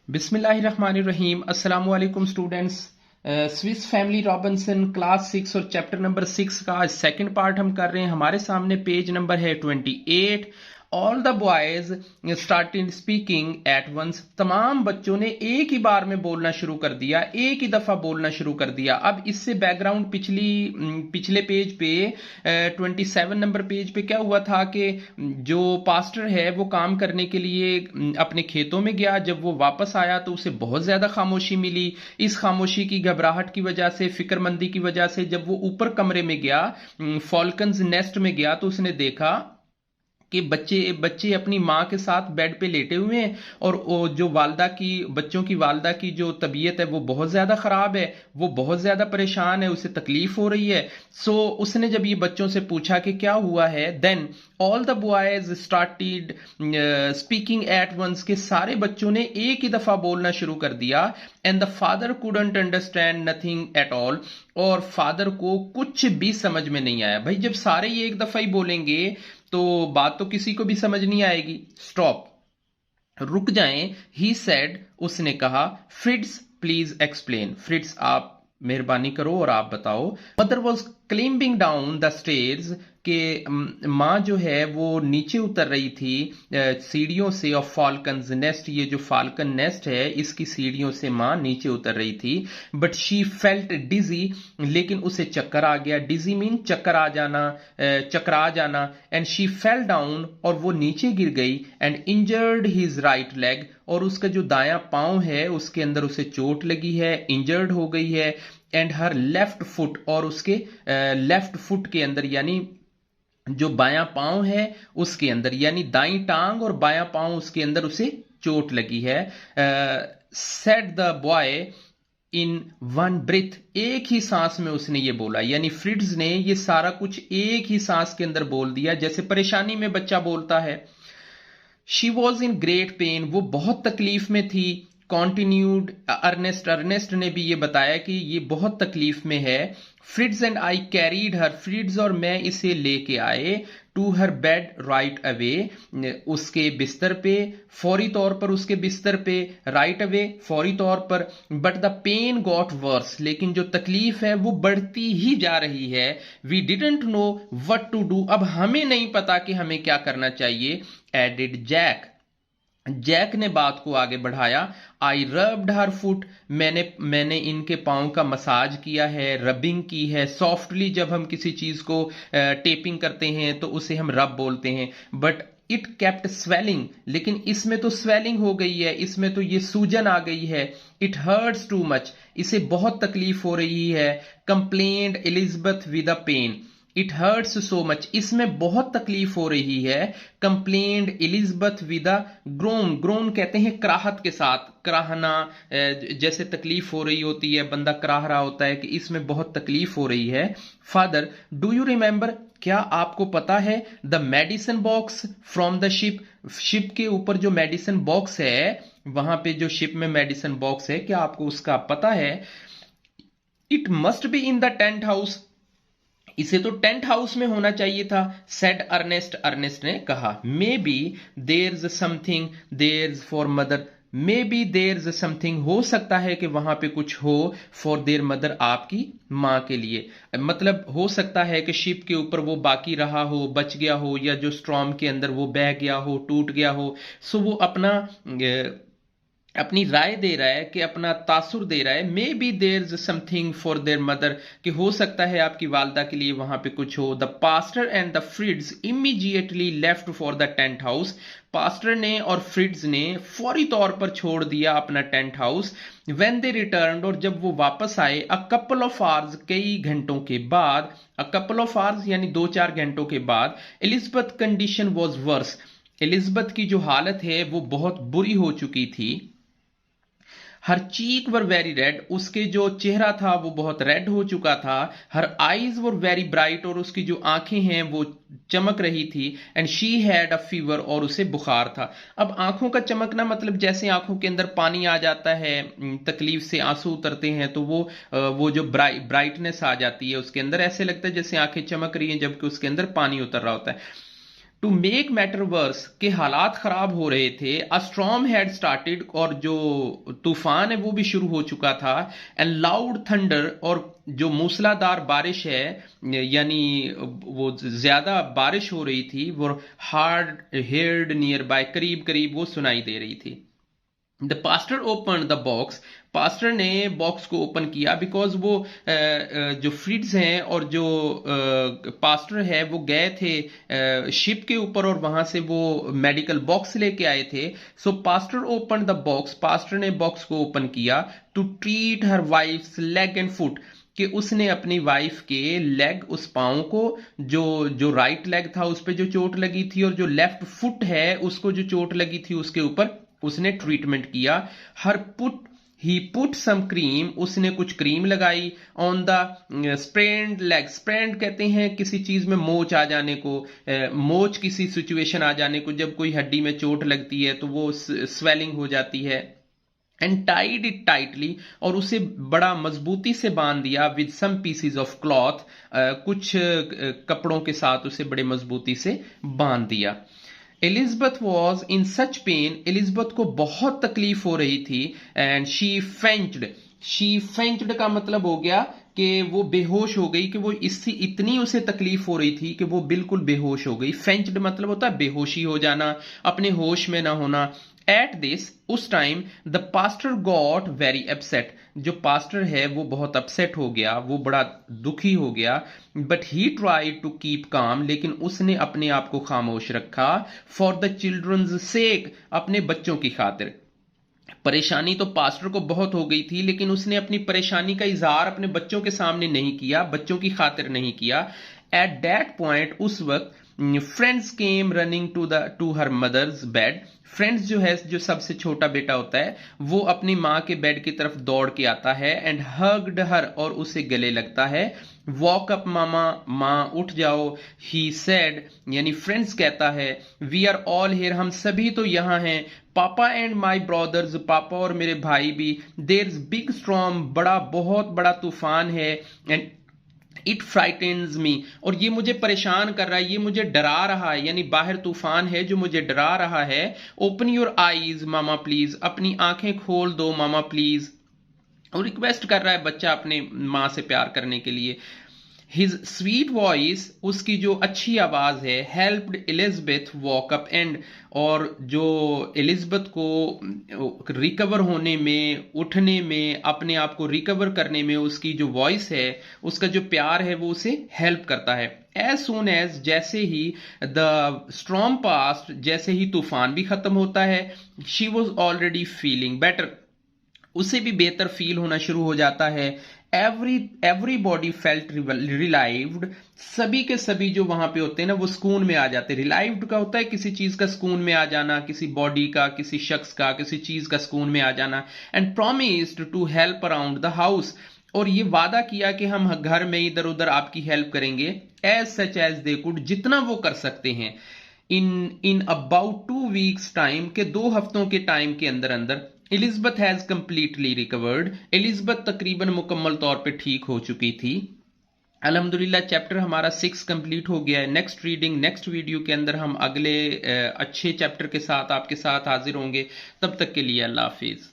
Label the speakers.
Speaker 1: बिस्मिल्लाहिर्रहमानिर्रहीम। अस्सलाम वालेकुम students. Swiss family Robinson class 6 और चैप्टर नंबर 6 का आज सेकंड पार्ट हम कर रहे हैं। हमारे सामने पेज नंबर है 28। All the boys started speaking at once. तमाम बच्चों ने एक ही बार में बोलना शुरू कर दिया, एक ही दफा बोलना शुरू कर दिया। अब इससे बैकग्राउंड पिछले पेज पे 27 नंबर पेज पे क्या हुआ था कि जो पास्टर है वो काम करने के लिए अपने खेतों में गया। जब वो वापस आया तो उसे बहुत ज्यादा खामोशी मिली। इस खामोशी की घबराहट की वजह से, फिक्रमंदी की वजह से जब वो ऊपर कमरे में गया, फॉल्कन्स नेस्ट में गया, तो उसने देखा कि बच्चे बच्चे अपनी माँ के साथ बेड पे लेटे हुए हैं और जो बच्चों की वालदा की जो तबीयत है वो बहुत ज्यादा खराब है, वो बहुत ज्यादा परेशान है, उसे तकलीफ हो रही है। सो उसने जब ये बच्चों से पूछा कि क्या हुआ है, then all the boys started speaking at once, के सारे बच्चों ने एक ही दफा बोलना शुरू कर दिया। And the father couldn't understand nothing at all, और फादर को कुछ भी समझ में नहीं आया। भाई जब सारे ही एक दफा ही बोलेंगे तो बात तो किसी को भी समझ नहीं आएगी। स्टॉप, रुक जाएं। ही सेड, उसने कहा। फ्रिट्स प्लीज एक्सप्लेन। फ्रिट्स आप मेहरबानी करो और आप बताओ। Mother was climbing down the stairs, के माँ जो है वो नीचे उतर रही थी सीढ़ियों से। ऑफ फाल्कन्स नेस्ट, ये जो फाल्कन नेस्ट है इसकी सीढ़ियों से माँ नीचे उतर रही थी। बट शी फेल्ट डिजी, लेकिन उसे चक्कर आ गया। डिजी मीन चक्कर आ जाना, चकरा जाना। एंड शी फेल डाउन, और वो नीचे गिर गई। And injured his right leg, और उसका जो दायां पांव है उसके अंदर उसे चोट लगी है, इंजर्ड हो गई है। एंड हर लेफ्ट फुट, और उसके लेफ्ट फुट के अंदर यानी जो बायां पांव है उसके अंदर, यानी दाईं टांग और बायां पांव उसके अंदर उसे चोट लगी है। Said the boy in one breath, एक ही सांस में उसने ये बोला। यानी फ्रिट्ज ने ये सारा कुछ एक ही सांस के अंदर बोल दिया, जैसे परेशानी में बच्चा बोलता है। She was in great pen, वो बहुत तकलीफ में थी। कॉन्टिन्यूड अर्नेस्ट, अर्नेस्ट ने भी ये बताया कि ये बहुत तकलीफ में है। Fritz and I carried her, Fritz और मैं इसे लेके आए। To her bed right away, उसके बिस्तर पे, फौरी तौर पर उसके बिस्तर पे। राइट अवे, फौरी तौर पर। But the pain got worse, लेकिन जो तकलीफ है वो बढ़ती ही जा रही है। We didn't know what to do, अब हमें नहीं पता कि हमें क्या करना चाहिए। एडिड जैक, जैक ने बात को आगे बढ़ाया। आई रब्ड हर फुट, मैंने इनके पांव का मसाज किया है, रबिंग की है। सॉफ्टली जब हम किसी चीज को टेपिंग करते हैं तो उसे हम रब बोलते हैं। बट इट केप्ट स्वेलिंग, लेकिन इसमें तो स्वेलिंग हो गई है, इसमें तो ये सूजन आ गई है। इट हर्ट्स टू मच, इसे बहुत तकलीफ हो रही है। Complained Elizabeth with a pain, it hurts so much, इसमें बहुत तकलीफ हो रही है। Complained Elizabeth with a groan, groan कहते हैं कराहत के साथ, कराहना, जैसे तकलीफ हो रही होती है, बंदा कराह रहा होता है कि इसमें बहुत तकलीफ हो रही है। फादर, डू यू रिमेंबर, क्या आपको पता है, the medicine box from the ship, ship के ऊपर जो मेडिसिन बॉक्स है, वहां पे जो शिप में मेडिसिन बॉक्स है, क्या आपको उसका पता है। It must be in the tent house, इसे तो टेंट हाउस में होना चाहिए था। सेड अर्नेस्ट, अर्नेस्ट ने कहा। Maybe there something there for mother, maybe there something, हो सकता है कि वहां पे कुछ हो। फॉर देयर मदर, आपकी मां के लिए, मतलब हो सकता है कि शिप के ऊपर वो बाकी रहा हो, बच गया हो, या जो स्ट्रॉम के अंदर वो बह गया हो, टूट गया हो। सो वो अपनी राय दे रहा है, कि अपना तासुर दे रहा है। Maybe there something for their mother, कि हो सकता है आपकी वालदा के लिए वहां पे कुछ हो। The pastor and the Fritz immediately left for the tent house, pastor ने और फ्रिट्ज ने फौरी तौर पर छोड़ दिया अपना tent house. When they return, और जब वो वापस आए, अ कपल ऑफ आवर्स, कई घंटों के बाद, अ कपल ऑफ आवर्स यानी 2-4 घंटों के बाद, Elizabeth condition was worse, Elizabeth की जो हालत है वो बहुत बुरी हो चुकी थी। हर चीक वर वेरी रेड, उसके जो चेहरा था वो बहुत रेड हो चुका था। Her eyes were very bright, और उसकी जो आंखें हैं वो चमक रही थी। And she had a fever, और उसे बुखार था। अब आंखों का चमकना मतलब जैसे आंखों के अंदर पानी आ जाता है, तकलीफ से आंसू उतरते हैं, तो वो जो ब्राइटनेस आ जाती है उसके अंदर, ऐसे लगता है जैसे आंखें चमक रही हैं जबकि उसके अंदर पानी उतर रहा होता है। टू मेक मैटर वर्स के हालात खराब हो रहे थे, अ स्टॉर्म हैड स्टार्टेड, और जो तूफान है वो भी शुरू हो चुका था, एंड लाउड थंडर, और जो मूसलाधार बारिश है यानी वो ज्यादा बारिश हो रही थी, वो हार्ड हेयर्ड नियर बाय, करीब करीब वो सुनाई दे रही थी। The pastor open the box, pastor ने बॉक्स को ओपन किया, बिकॉज वो जो फ्रिड्स हैं और जो पास्टर है वो गए थे शिप के ऊपर और वहां से वो मेडिकल बॉक्स लेके आए थे। So pastor open the box, pastor ने बॉक्स को ओपन किया, to treat her wife's leg and foot, कि उसने अपनी वाइफ के लेग, उस पांव को, जो जो राइट लेग था उस पर जो चोट लगी थी, और जो लेफ्ट फुट है उसको जो चोट लगी थी उसके ऊपर उसने ट्रीटमेंट किया। हर पुट ही पुट सम क्रीम, उसने कुछ क्रीम लगाई on the sprained leg, sprained कहते हैं किसी चीज में मोच आ जाने को, मोच किसी सिचुएशन आ जाने को, जब कोई हड्डी में चोट लगती है तो वो स्वेलिंग हो जाती है। एंड टाइड इट टाइटली, और उसे बड़ा मजबूती से बांध दिया, with some pieces of cloth, कुछ कपड़ों के साथ उसे बड़े मजबूती से बांध दिया। Elizabeth was in such pain, Elizabeth को बहुत तकलीफ हो रही थी, एंड शी फेंच्ड का मतलब हो गया कि वो बेहोश हो गई, कि वो इससे इतनी उसे तकलीफ हो रही थी कि वो बिल्कुल बेहोश हो गई। फेंच्ड मतलब होता है बेहोशी हो जाना, अपने होश में ना होना। एट दिस, उस time, the pastor got very upset, जो पास्टर है वो बहुत अपसेट हो गया, वो बड़ा दुखी हो गया। But he tried to keep calm, लेकिन उसने अपने आप को खामोश रखा। फॉर द चिल्ड्रंस सेक, अपने बच्चों की खातिर। परेशानी तो पास्टर को बहुत हो गई थी, लेकिन उसने अपनी परेशानी का इजहार अपने बच्चों के सामने नहीं किया, बच्चों की खातिर नहीं किया। एट दैट पॉइंट, उस वक्त, friends came running to her mother's bed, friends जो है, जो सबसे छोटा बेटा होता है, वो अपनी माँ के बेड की तरफ दौड़ के आता है, एंड हग्ड हर, और उसे गले लगता है। वॉक अप मामा, माँ उठ जाओ, ही सेड, यानी फ्रेंड्स कहता है, वी आर ऑल हियर, हम सभी तो यहाँ हैं, पापा एंड माई ब्रदर्स, पापा और मेरे भाई भी, देर इज बिग स्टॉर्म, बड़ा बहुत बड़ा तूफान है, एंड इट फ्राइटेन्स मी, और ये मुझे परेशान कर रहा है, ये मुझे डरा रहा है, यानी बाहर तूफान है जो मुझे डरा रहा है। Open your eyes mama please, अपनी आंखें खोल दो मामा प्लीज, और रिक्वेस्ट कर रहा है बच्चा अपने माँ से प्यार करने के लिए। हिज स्वीट वॉइस, उसकी जो अच्छी आवाज है, helped Elizabeth walk up and, और जो एलिजबेथ को रिकवर होने में, उठने में, अपने आप को रिकवर करने में उसकी जो वॉइस है, उसका जो प्यार है, वो उसे हेल्प करता है। एज सुन एज, जैसे ही द स्टॉर्म पास्ट, जैसे ही तूफान भी खत्म होता है, she was already feeling better, उसे भी बेहतर फील होना शुरू हो जाता है। एवरीबॉडी फेल्ट रिलाइव्ड, सभी के सभी जो वहां पे होते हैं ना वो सुकून में आ जाते हैं। रिलाइव्ड का होता है किसी चीज का सुकून में आ जाना, किसी बॉडी का, किसी शख्स का, किसी चीज का सुकून में आ जाना। And promised to help around the house, और ये वादा किया कि हम घर में इधर उधर आपकी हेल्प करेंगे, as such as they could, जितना वो कर सकते हैं। इन अबाउट 2 वीक्स टाइम, के 2 हफ्तों के टाइम के अंदर अंदर, Elizabeth has completely recovered, Elizabeth तकरीबन मुकम्मल तौर पे ठीक हो चुकी थी। अल्हम्दुलिल्लाह चैप्टर हमारा 6 कंप्लीट हो गया है। नेक्स्ट रीडिंग, नेक्स्ट वीडियो के अंदर हम अगले अच्छे चैप्टर के साथ आपके साथ हाजिर होंगे। तब तक के लिए अल्लाह हाफिज।